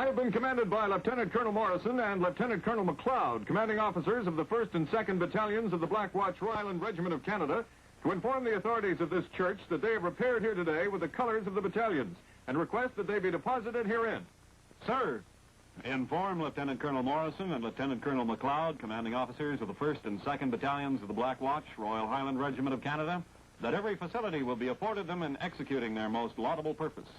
I have been commanded by Lieutenant Colonel Morrison and Lieutenant Colonel McLeod, commanding officers of the 1st and 2nd Battalions of the Black Watch Royal Highland Regiment of Canada, to inform the authorities of this church that they have repaired here today with the colors of the battalions and request that they be deposited herein. Sir, inform Lieutenant Colonel Morrison and Lieutenant Colonel McLeod, commanding officers of the 1st and 2nd Battalions of the Black Watch Royal Highland Regiment of Canada, that every facility will be afforded them in executing their most laudable purpose.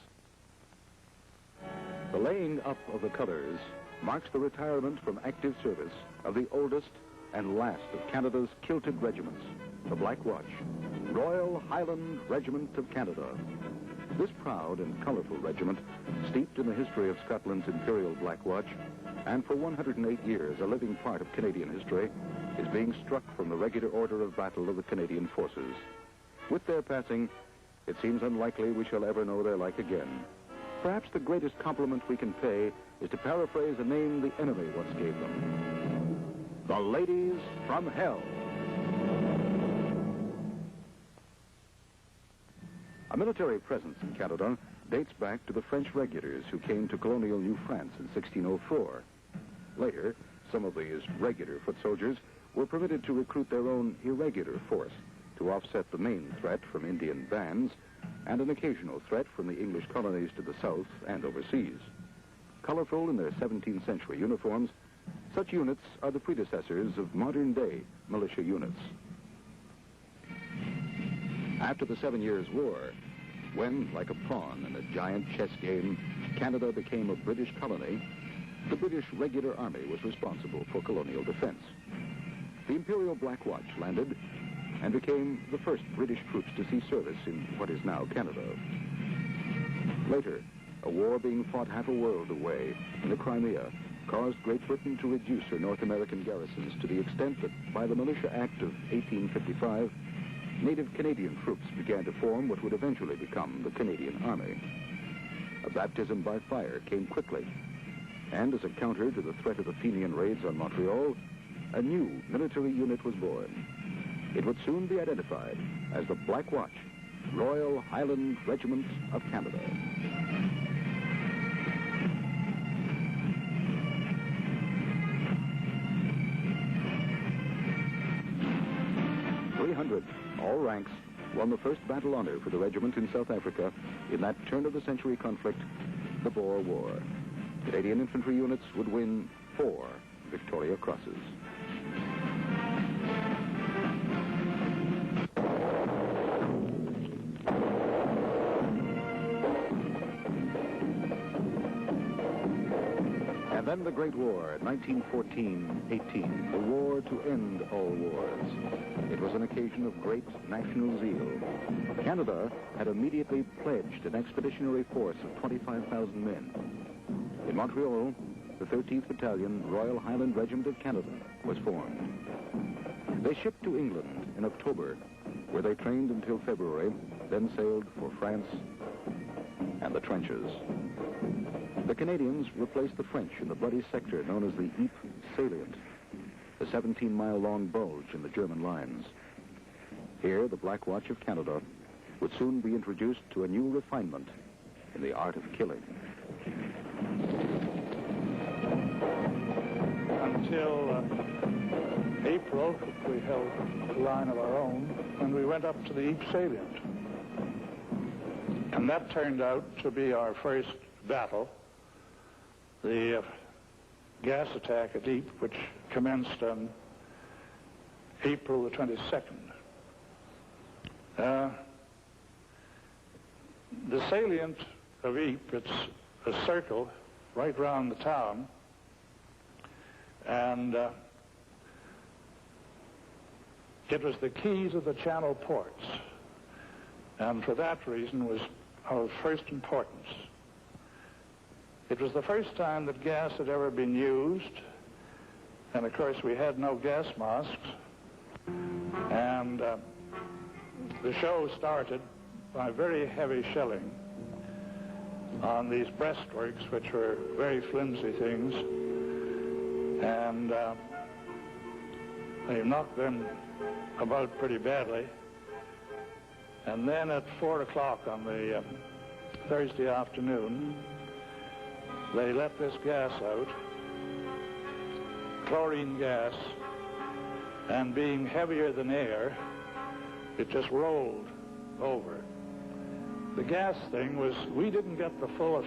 The laying up of the colors marks the retirement from active service of the oldest and last of Canada's kilted regiments, the Black Watch, Royal Highland Regiment of Canada. This proud and colorful regiment, steeped in the history of Scotland's Imperial Black Watch, and for 108 years a living part of Canadian history, is being struck from the regular order of battle of the Canadian forces. With their passing, it seems unlikely we shall ever know their like again. Perhaps the greatest compliment we can pay is to paraphrase a name the enemy once gave them: the Ladies from Hell. A military presence in Canada dates back to the French regulars who came to colonial New France in 1604. Later, some of these regular foot soldiers were permitted to recruit their own irregular force to offset the main threat from Indian bands and an occasional threat from the English colonies to the south and overseas. Colorful in their 17th century uniforms, such units are the predecessors of modern-day militia units. After the 7 Years' War, when, like a pawn in a giant chess game, Canada became a British colony, the British Regular Army was responsible for colonial defense. The Imperial Black Watch landed and became the first British troops to see service in what is now Canada. Later, a war being fought half a world away in the Crimea caused Great Britain to reduce her North American garrisons to the extent that by the Militia Act of 1855, native Canadian troops began to form what would eventually become the Canadian Army. A baptism by fire came quickly, and as a counter to the threat of the Fenian raids on Montreal, a new military unit was born. It would soon be identified as the Black Watch, Royal Highland Regiment of Canada. All ranks won the first battle honor for the regiment in South Africa in that turn-of-the-century conflict, the Boer War. Canadian infantry units would win 4 Victoria Crosses. And then the Great War, 1914-18, the war to end all wars. It was an occasion of great national zeal. Canada had immediately pledged an expeditionary force of 25,000 men. In Montreal, the 13th Battalion, Royal Highland Regiment of Canada, was formed. They shipped to England in October, where they trained until February, then sailed for France and the trenches. The Canadians replaced the French in the bloody sector known as the Ypres salient, the 17-mile-long bulge in the German lines. Here, the Black Watch of Canada would soon be introduced to a new refinement in the art of killing. Until April, we held a line of our own, and we went up to the Ypres salient. And that turned out to be our first battle. The gas attack at Ypres, which commenced on April the 22nd. The salient of Ypres, it's a circle right round the town, and it was the key to the Channel ports, and for that reason was of first importance. It was the first time that gas had ever been used, and of course we had no gas masks, and the show started by very heavy shelling on these breastworks, which were very flimsy things, and they knocked them about pretty badly. And then at 4 o'clock on the Thursday afternoon, they let this gas out, chlorine gas, and being heavier than air, it just rolled over. The gas thing was, we didn't get the full effect.